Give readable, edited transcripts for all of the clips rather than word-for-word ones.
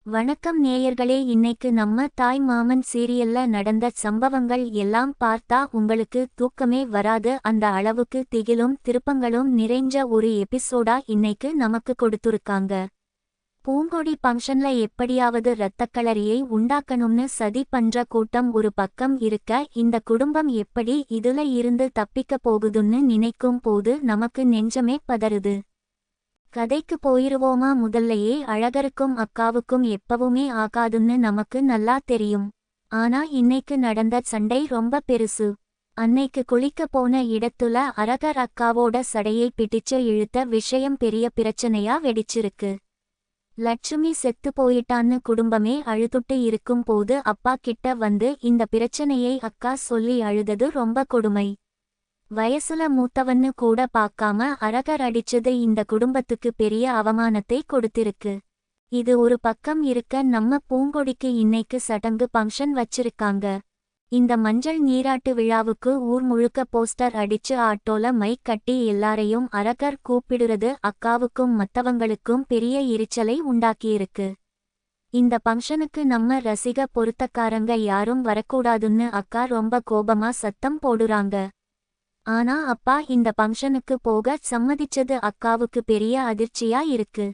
வணக்கம் நேயர்களே, இன்னைக்கு நம்ம தாய் மாமன் சீரியல்ல நடந்த சம்பவங்கள் எல்லாம் பார்த்தா உங்களுக்கு தூக்கமே வராது. அந்த அளவுக்கு திகிலும் திருப்பங்களும் நிறைஞ்ச ஒரு எபிசோடா இன்னைக்கு நமக்கு கொடுத்துருக்காங்க. பூங்கொடி ஃபங்க்ஷன்ல எப்படியாவது இரத்தக்களரியை உண்டாக்கணும்னு சதி பண்ற கூட்டம் ஒரு பக்கம் இருக்க, இந்த குடும்பம் எப்படி இதுல இருந்து தப்பிக்க போகுதுன்னு நினைக்கும் போது நமக்கு நெஞ்சமே பதறுது. கதைக்கு போயிருவோமா? முதல்லையே அழகருக்கும் அக்காவுக்கும் எப்பவுமே ஆகாதுன்னு நமக்கு நல்லா தெரியும். ஆனா இன்னைக்கு நடந்த சண்டை ரொம்ப பெருசு. அன்னைக்கு குளிக்க போன இடத்துல அழகர் அக்காவோட சடையை பிடிச்சு இழுத்த விஷயம் பெரிய பிரச்சனையா வெடிச்சிருக்கு. லட்சுமி செத்து போயிட்டான்னு குடும்பமே அழுதுட்டு இருக்கும் போது அப்பா கிட்ட வந்து இந்த பிரச்சனையை அக்கா சொல்லி அழுதது ரொம்ப கொடுமை. வயசுல மூத்தவன்னு கூட பார்க்காம அழகர் அடிச்சது இந்த குடும்பத்துக்கு பெரிய அவமானத்தை கொடுத்திருக்கு. இது ஒரு பக்கம் இருக்க, நம்ம பூங்கொடிக்கு இன்னைக்கு சடங்கு ஃபங்க்ஷன் வச்சிருக்காங்க. இந்த மஞ்சள் நீராட்டு விழாவுக்கு ஊர் முழுக்க போஸ்டர் அடிச்சு ஆட்டோல மைக் கட்டி எல்லாரையும் அழகர் கூப்பிடுறது அக்காவுக்கும் மத்தவங்களுக்கும் பெரிய எரிச்சலை உண்டாக்கியிருக்கு. இந்த ஃபங்க்ஷனுக்கு நம்ம ரசிக பொருத்தக்காரங்க யாரும் வரக்கூடாதுன்னு அக்கா ரொம்ப கோபமா சத்தம் போடுறாங்க. ஆனா அப்பா இந்த ஃபங்க்ஷனுக்கு போக சம்மதிச்சது அக்காவுக்கு பெரிய அதிர்ச்சியா இருக்கு.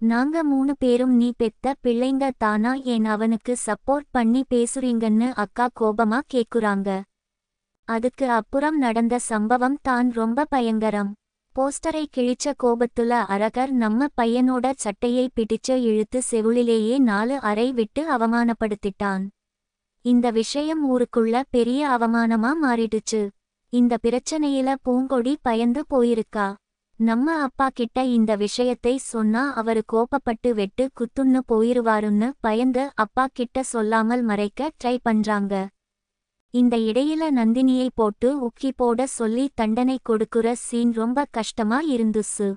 நாங்க 3 பேரும் நீ பெத்த பிள்ளைங்க தானா, ஏன் அவனுக்கு சப்போர்ட் பண்ணி பேசுறீங்கன்னு அக்கா கோபமா கேக்குறாங்க. அதுக்கு அப்புறம் நடந்த சம்பவம் தான் ரொம்ப பயங்கரம். போஸ்டரை கிழிச்ச கோபத்துல அழகர் நம்ம பையனோட சட்டையை பிடிச்சு இழுத்து செவுளிலேயே 4 அறை விட்டு அவமானப்படுத்திட்டான். இந்த விஷயம் ஊருக்குள்ள பெரிய அவமானமா மாறிடுச்சு. இந்த பிரச்சனையில பூங்கொடி பயந்து போயிருக்கா. நம்ம அப்பா கிட்ட இந்த விஷயத்தை சொன்னா அவரு கோபப்பட்டு வெட்டு குத்துன்னு போயிருவாருன்னு பயந்து அப்பா கிட்ட சொல்லாமல் மறைக்க ட்ரை பண்றாங்க. இந்த இடையில நந்தினியை போட்டு உக்கி போட சொல்லி தண்டனை கொடுக்குற சீன் ரொம்ப கஷ்டமா இருந்துச்சு.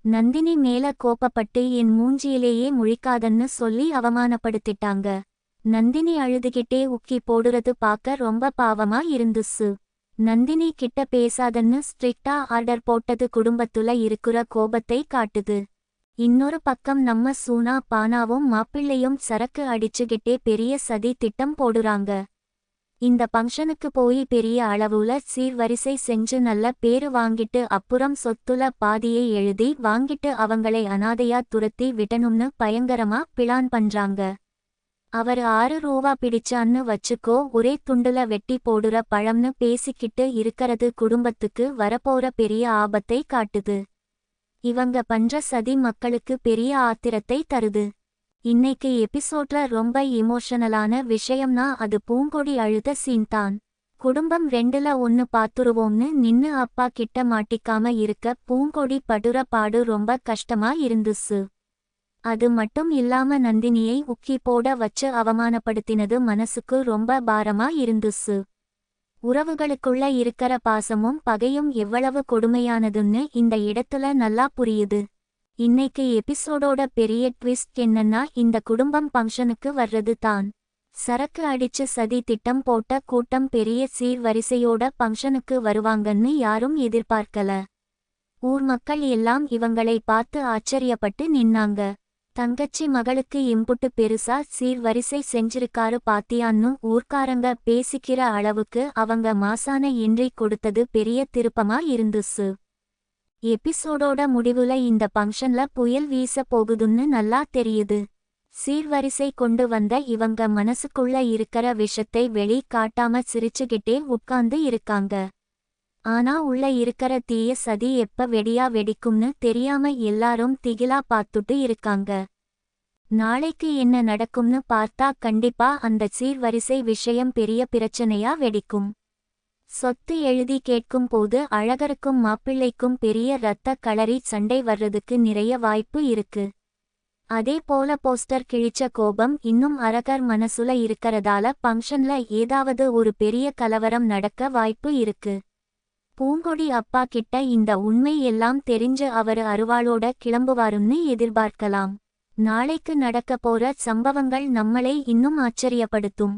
நந்தினி மேல கோபப்பட்டு என் மூஞ்சியிலேயே முழிக்காதன்னு சொல்லி அவமானப்படுத்திட்டாங்க. நந்தினி அழுதுகிட்டே உக்கி போடுறது பார்க்க ரொம்ப பாவமா இருந்துச்சு. நந்தினி கிட்ட பேசாதன்னு ஸ்ட்ரிக்டா ஆர்டர் போட்டது குடும்பத்துல இருக்கிற கோபத்தை காட்டுது. இன்னொரு பக்கம் நம்ம சூனா பானாவும் மாப்பிள்ளையும் சரக்கு அடிச்சுகிட்டே பெரிய சதி திட்டம் போடுறாங்க. இந்த ஃபங்க்ஷனுக்கு போய் பெரிய அளவுல சீர்வரிசை செஞ்சு நல்ல பேரு வாங்கிட்டு அப்புறம் சொத்துல பாதியை எழுதி வாங்கிட்டு அவங்களை அனாதையா துரத்தி விடணும்னு பயங்கரமா பிளான் பண்றாங்க. அவரு 6 ரூபா பிடிச்சான்னு வச்சுக்கோ, ஒரே துண்டுல வெட்டி போடுற பழம்னு பேசிக்கிட்டு இருக்கறது குடும்பத்துக்கு வரப்போற பெரிய ஆபத்தை காட்டுது. இவங்க பண்ற சதி மக்களுக்கு பெரிய ஆத்திரத்தை தருது. இன்னைக்கு எபிசோட்ல ரொம்ப இமோஷனலான விஷயம்னா அது பூங்கொடி அழுத சீன் தான். குடும்பம் 2ல 1 பாத்துருவோம்னு நின்னு அப்பா கிட்ட மாட்டிக்காம இருக்க பூங்கொடி படுற பாடு ரொம்ப கஷ்டமா இருந்துச்சு. அது மட்டும் இல்லாம நந்தினியை உக்கி போட வச்சு அவமானப்படுத்தினது மனசுக்கு ரொம்ப பாரமா இருந்துச்சு. உறவுகளுக்குள்ள இருக்கிற பாசமும் பகையும் எவ்வளவு கொடுமையானதுன்னு இந்த இடத்துல நல்லா புரியுது. இன்னைக்கு எபிசோடோட பெரிய ட்விஸ்ட் என்னன்னா, இந்த குடும்பம் ஃபங்க்ஷனுக்கு வர்றது தான். சரக்கு அடிச்சு சதி திட்டம் போட்ட கூட்டம் பெரிய சீர்வரிசையோட ஃபங்க்ஷனுக்கு வருவாங்கன்னு யாரும் எதிர்பார்க்கல. ஊர் மக்கள் எல்லாம் இவங்களை பார்த்து ஆச்சரியப்பட்டு நின்னாங்க. தங்கச்சி மகளுக்கு இம்புட்டு பெருசா சீர்வரிசை செஞ்சிருக்காரு பாத்தியான்னு ஊர்க்காரங்க பேசிக்கிற அளவுக்கு அவங்க மாசான என்ட்ரி கொடுத்தது பெரிய திருப்பமா இருந்துச்சு. எபிசோடோட முடிவுல இந்த ஃபங்க்ஷன்ல புயல் வீச போகுதுன்னு நல்லா தெரியுது. சீர்வரிசை கொண்டு வந்த இவங்க மனசுக்குள்ள இருக்கிற விஷத்தை வெளி காட்டாம சிரிச்சுகிட்டே உட்கார்ந்து இருக்காங்க. ஆனா உள்ள இருக்கிற தீய சதி எப்ப வெடியா வெடிக்கும்னு தெரியாம எல்லாரும் திகிலா பார்த்துட்டு இருக்காங்க. நாளைக்கு என்ன நடக்கும்னு பார்த்தா கண்டிப்பா அந்த சீர்வரிசை விஷயம் பெரிய பிரச்சனையா வெடிக்கும். சொத்து எழுதி கேட்கும் போது அழகருக்கும் மாப்பிள்ளைக்கும் பெரிய இரத்த களரி சண்டை வர்றதுக்கு நிறைய வாய்ப்பு இருக்கு. அதே போல போஸ்டர் கிழிச்ச கோபம் இன்னும் அழகர் மனசுல இருக்கறதால ஃபங்க்ஷன்ல ஏதாவது ஒரு பெரிய கலவரம் நடக்க வாய்ப்பு இருக்கு. பூங்கொடி அப்பா கிட்ட இந்த உண்மை எல்லாம் தெரிஞ்சு அவரு அருவாளோட கிளம்புவாருன்னு எதிர்பார்க்கலாம். நாளைக்கு நடக்க போற சம்பவங்கள் நம்மளை இன்னும் ஆச்சரியப்படுத்தும்.